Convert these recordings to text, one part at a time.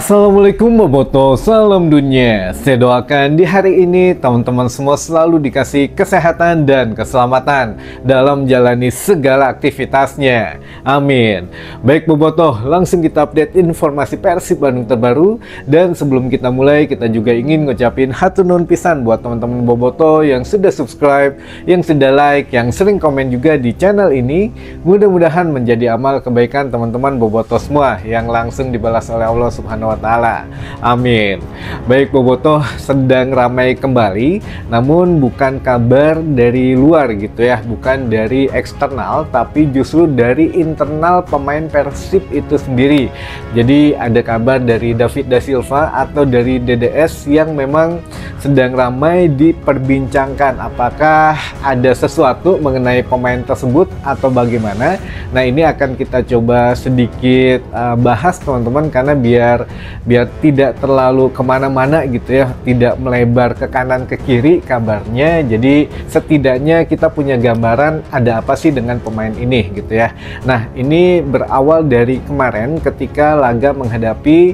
Assalamualaikum Boboto, salam dunia. Saya doakan di hari ini teman-teman semua selalu dikasih kesehatan dan keselamatan dalam menjalani segala aktivitasnya. Amin. Baik Boboto, langsung kita update informasi Persib Bandung terbaru. Dan sebelum kita mulai, kita juga ingin ngucapin hatur nuhun pisan buat teman-teman Boboto yang sudah subscribe, yang sudah like, yang sering komen juga di channel ini. Mudah-mudahan menjadi amal kebaikan teman-teman Boboto semua yang langsung dibalas oleh Allah Subhanahu wa Ta'ala. Amin. Baik Boboto, sedang ramai kembali, namun bukan kabar dari luar gitu ya, bukan dari eksternal, tapi justru dari internal pemain Persib itu sendiri. Jadi ada kabar dari David da Silva atau dari DDS yang memang sedang ramai diperbincangkan. Apakah ada sesuatu mengenai pemain tersebut atau bagaimana? Nah, ini akan kita coba sedikit bahas teman-teman, karena biar tidak terlalu kemana-mana gitu ya, tidak melebar ke kanan ke kiri kabarnya. Jadi setidaknya kita punya gambaran ada apa sih dengan pemain ini gitu ya. Nah, ini berawal dari kemarin ketika laga menghadapi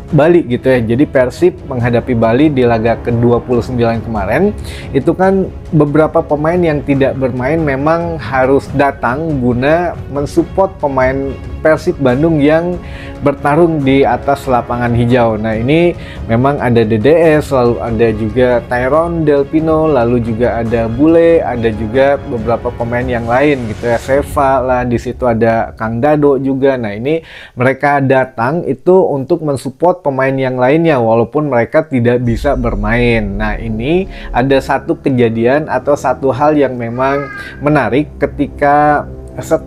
Bali gitu ya. Jadi Persib menghadapi Bali di laga ke-29 kemarin, itu kan beberapa pemain yang tidak bermain memang harus datang guna mensupport pemain Persib Bandung yang bertarung di atas lapangan hijau. Nah, ini memang ada DDS, lalu ada juga Tyrone Delpino, lalu juga ada Bule, ada juga beberapa pemain yang lain gitu ya, Seva lah, di situ ada Kang Dado juga. Nah, ini mereka datang itu untuk mensupport pemain yang lainnya walaupun mereka tidak bisa bermain. Nah, ini ada satu kejadian atau satu hal yang memang menarik ketika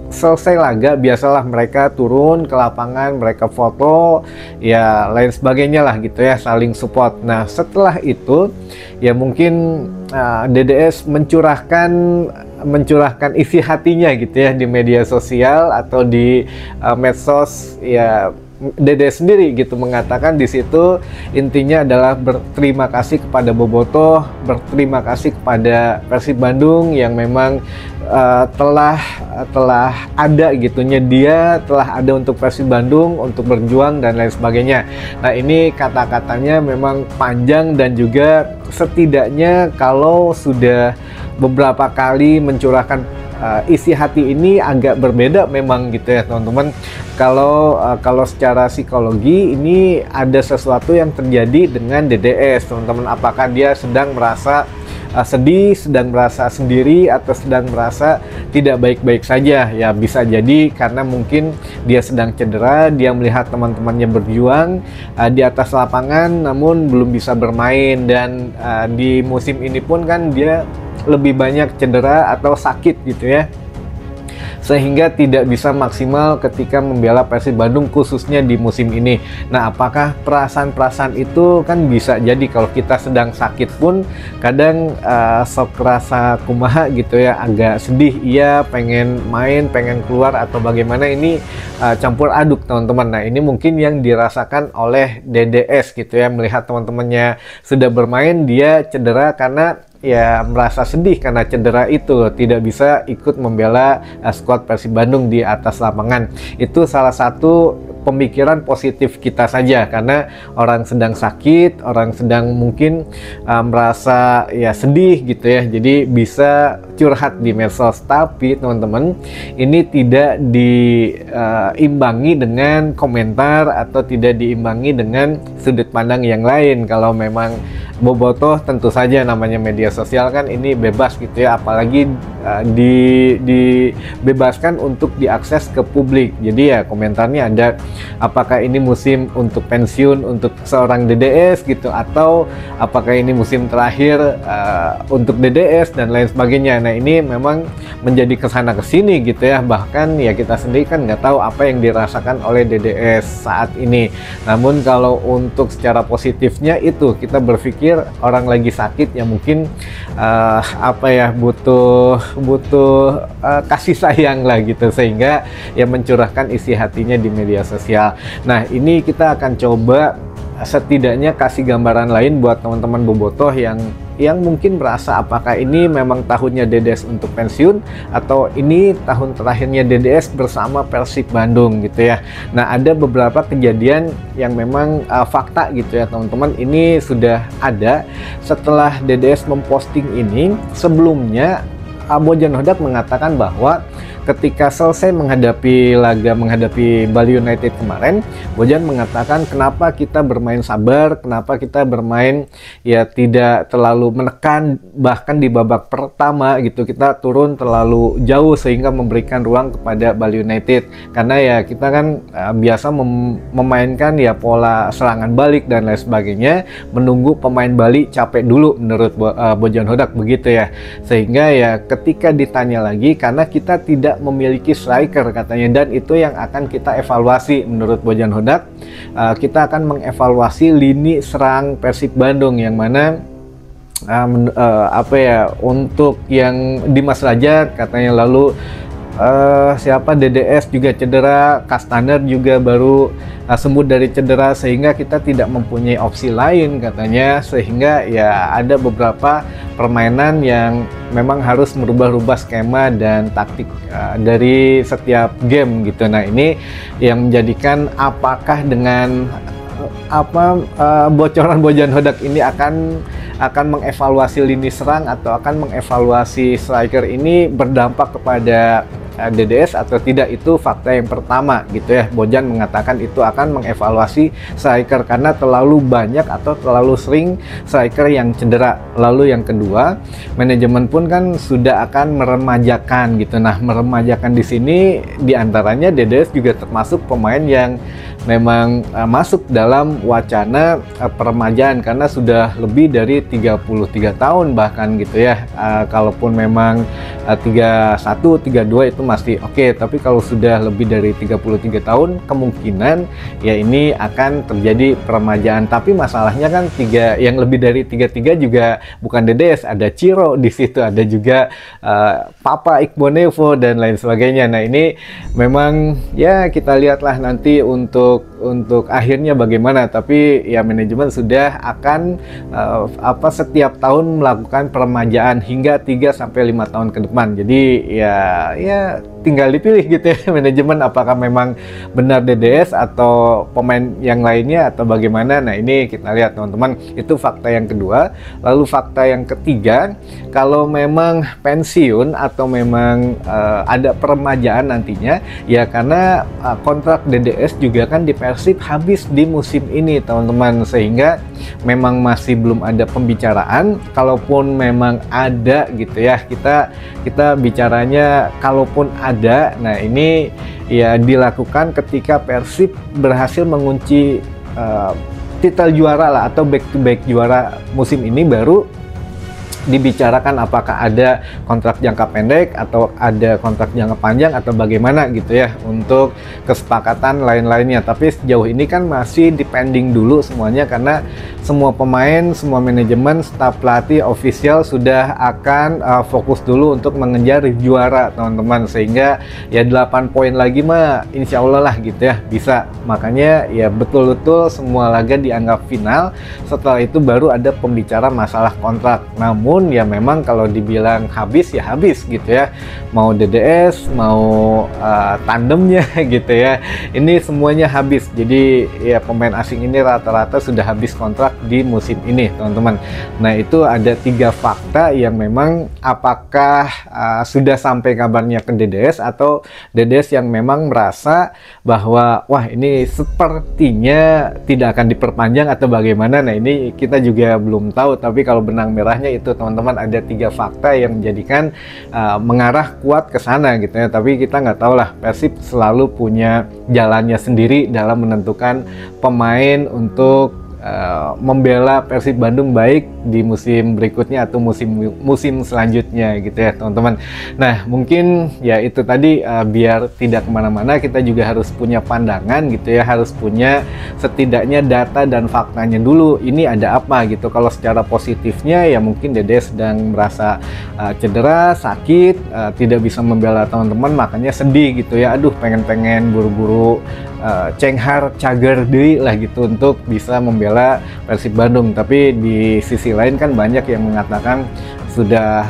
selesai laga. Biasalah mereka turun ke lapangan, mereka foto, ya lain sebagainya lah gitu ya, saling support. Nah, setelah itu ya mungkin DDS mencurahkan isi hatinya gitu ya di media sosial atau di medsos ya. Dede sendiri gitu mengatakan di situ intinya adalah berterima kasih kepada Boboto, berterima kasih kepada Persib Bandung yang memang telah ada gitunya, dia telah ada untuk Persib Bandung untuk berjuang dan lain sebagainya. Nah, ini kata-katanya memang panjang dan juga setidaknya kalau sudah beberapa kali mencurahkan isi hati ini agak berbeda memang gitu ya teman-teman. Kalau secara psikologi ini ada sesuatu yang terjadi dengan DDS teman-teman. Apakah dia sedang merasa sedih, sedang merasa sendiri, atau sedang merasa tidak baik-baik saja? Ya bisa jadi karena mungkin dia sedang cedera, dia melihat teman-temannya berjuang di atas lapangan namun belum bisa bermain, dan di musim ini pun kan dia lebih banyak cedera atau sakit gitu ya, sehingga tidak bisa maksimal ketika membela Persib Bandung khususnya di musim ini. Nah, apakah perasaan-perasaan itu kan bisa jadi kalau kita sedang sakit pun kadang sok rasa kumaha gitu ya, agak sedih, iya pengen main, pengen keluar atau bagaimana, ini campur aduk teman-teman. Nah, ini mungkin yang dirasakan oleh DDS gitu ya, melihat teman-temannya sudah bermain, dia cedera karena ya merasa sedih karena cedera itu, tidak bisa ikut membela skuad Persib Bandung di atas lapangan. Itu salah satu pemikiran positif kita saja, karena orang sedang sakit, orang sedang mungkin merasa ya sedih gitu ya, jadi bisa curhat di medsos. Tapi teman-teman, ini tidak diimbangi dengan komentar atau tidak diimbangi dengan sudut pandang yang lain. Kalau memang Bobotoh, tentu saja namanya media sosial kan ini bebas gitu ya, apalagi dibebaskan untuk diakses ke publik. Jadi ya komentarnya ada apakah ini musim untuk pensiun untuk seorang DDS gitu, atau apakah ini musim terakhir untuk DDS dan lain sebagainya. Nah, ini memang menjadi kesana kesini gitu ya, bahkan ya kita sendiri kan nggak tahu apa yang dirasakan oleh DDS saat ini. Namun kalau untuk secara positifnya itu kita berpikir orang lagi sakit ya mungkin butuh kasih sayang lah gitu, sehingga ya mencurahkan isi hatinya di media sosial. Nah, ini kita akan coba setidaknya kasih gambaran lain buat teman-teman Bobotoh yang yang mungkin merasa apakah ini memang tahunnya DDS untuk pensiun atau ini tahun terakhirnya DDS bersama Persib Bandung gitu ya. Nah, ada beberapa kejadian yang memang fakta gitu ya teman-teman, ini sudah ada setelah DDS memposting ini. Sebelumnya Bojan Hodak mengatakan bahwa ketika selesai menghadapi Bali United kemarin, Bojan mengatakan kenapa kita bermain sabar, kenapa kita bermain ya tidak terlalu menekan, bahkan di babak pertama gitu kita turun terlalu jauh sehingga memberikan ruang kepada Bali United, karena ya kita kan biasa memainkan ya pola serangan balik dan lain sebagainya, menunggu pemain Bali capek dulu menurut Bojan Hodak begitu ya, sehingga ya ketika ditanya lagi karena kita tidak memiliki striker katanya, dan itu yang akan kita evaluasi menurut Bojan Hodak. Kita akan mengevaluasi lini serang Persib Bandung yang mana untuk yang Dimas Radjat katanya, lalu DDS juga cedera, Kastaner juga baru sembuh dari cedera, sehingga kita tidak mempunyai opsi lain katanya, sehingga ya ada beberapa permainan yang memang harus merubah-rubah skema dan taktik dari setiap game gitu. Nah, ini yang menjadikan apakah dengan bocoran Bojan Hodak ini akan mengevaluasi lini serang atau akan mengevaluasi striker ini berdampak kepada DDS atau tidak, itu fakta yang pertama gitu ya. Bojan mengatakan itu akan mengevaluasi striker karena terlalu banyak atau terlalu sering striker yang cedera. Lalu yang kedua, manajemen pun kan sudah akan meremajakan gitu. Nah, meremajakan di sini diantaranya DDS juga termasuk pemain yang memang masuk dalam wacana peremajaan karena sudah lebih dari 33 tahun bahkan gitu ya. Kalaupun memang 31, 32 itu masih oke, tapi kalau sudah lebih dari 33 tahun kemungkinan ya ini akan terjadi peremajaan. Tapi masalahnya kan yang lebih dari 33 juga bukan DDS, ada Ciro di situ, ada juga Papa Iqbonevo dan lain sebagainya. Nah, ini memang ya kita lihatlah nanti untuk akhirnya bagaimana, tapi ya manajemen sudah akan setiap tahun melakukan peremajaan hingga 3 sampai 5 tahun ke depan. Jadi ya tinggal dipilih gitu ya manajemen apakah memang benar DDS atau pemain yang lainnya atau bagaimana. Nah, ini kita lihat teman-teman, itu fakta yang kedua. Lalu fakta yang ketiga, kalau memang pensiun atau memang ada peremajaan nantinya ya karena kontrak DDS juga kan di Persib habis di musim ini teman-teman, sehingga memang masih belum ada pembicaraan. Kalaupun memang ada gitu ya, kita bicaranya kalaupun ada, nah ini ya dilakukan ketika Persib berhasil mengunci titel juara lah atau back to back juara musim ini, baru dibicarakan apakah ada kontrak jangka pendek atau ada kontrak jangka panjang atau bagaimana gitu ya untuk kesepakatan lain-lainnya. Tapi sejauh ini kan masih depending dulu semuanya karena semua pemain, semua manajemen, staf pelatih, official sudah akan fokus dulu untuk mengejar juara teman-teman, sehingga ya 8 poin lagi mah insya Allah lah gitu ya bisa. Makanya ya betul-betul semua laga dianggap final, setelah itu baru ada pembicara masalah kontrak. Namun ya memang kalau dibilang habis ya habis gitu ya, mau DDS mau tandemnya gitu ya, ini semuanya habis. Jadi ya pemain asing ini rata-rata sudah habis kontrak di musim ini teman-teman. Nah, itu ada 3 fakta yang memang apakah sudah sampai kabarnya ke DDS atau DDS yang memang merasa bahwa wah ini sepertinya tidak akan diperpanjang atau bagaimana. Nah, ini kita juga belum tahu, tapi kalau benang merahnya itu teman-teman ada 3 fakta yang menjadikan mengarah kuat ke sana gitu ya. Tapi kita nggak tahu lah, Persib selalu punya jalannya sendiri dalam menentukan pemain untuk membela Persib Bandung baik di musim berikutnya atau musim selanjutnya gitu ya teman-teman. Nah, mungkin ya itu tadi biar tidak kemana-mana, kita juga harus punya pandangan gitu ya, harus punya setidaknya data dan faktanya dulu, ini ada apa gitu. Kalau secara positifnya ya mungkin Dede sedang merasa cedera, sakit, tidak bisa membela teman-teman, makanya sedih gitu ya, aduh pengen-pengen buru-buru cenghar cager deui lah gitu untuk bisa membela Persib Bandung. Tapi di sisi lain kan banyak yang mengatakan sudah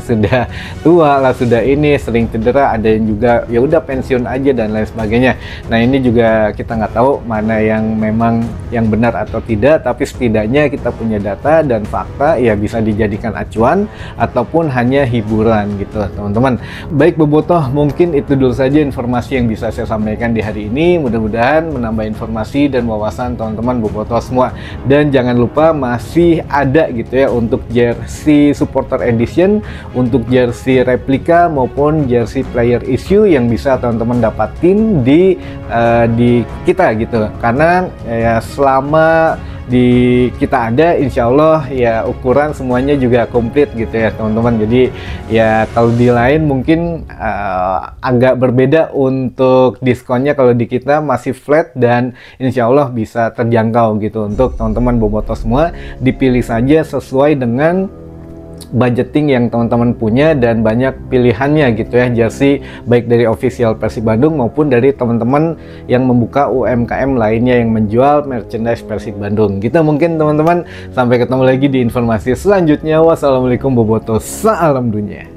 sudah tua lah, sudah ini sering cedera, ada yang juga ya udah pensiun aja dan lain sebagainya. Nah ini juga kita nggak tahu mana yang memang yang benar atau tidak, tapi setidaknya kita punya data dan fakta ya bisa dijadikan acuan ataupun hanya hiburan gitu teman-teman. Baik Bobotoh, mungkin itu dulu saja informasi yang bisa saya sampaikan di hari ini. Mudah-mudahan menambah informasi dan wawasan teman-teman Bobotoh semua. Dan jangan lupa masih ada gitu ya untuk jersey supporter edition, untuk jersey replika maupun jersey player issue yang bisa teman-teman dapatin di kita gitu. Karena ya selama di kita ada, insya Allah ya ukuran semuanya juga komplit gitu ya teman-teman. Jadi ya kalau di lain mungkin agak berbeda untuk diskonnya, kalau di kita masih flat dan insya Allah bisa terjangkau gitu. Untuk teman-teman Bobotoh semua, dipilih saja sesuai dengan budgeting yang teman-teman punya dan banyak pilihannya gitu ya, jersey baik dari official Persib Bandung maupun dari teman-teman yang membuka UMKM lainnya yang menjual merchandise Persib Bandung gitu. Mungkin teman-teman, sampai ketemu lagi di informasi selanjutnya. Wassalamualaikum Bobotoh, salam dunia.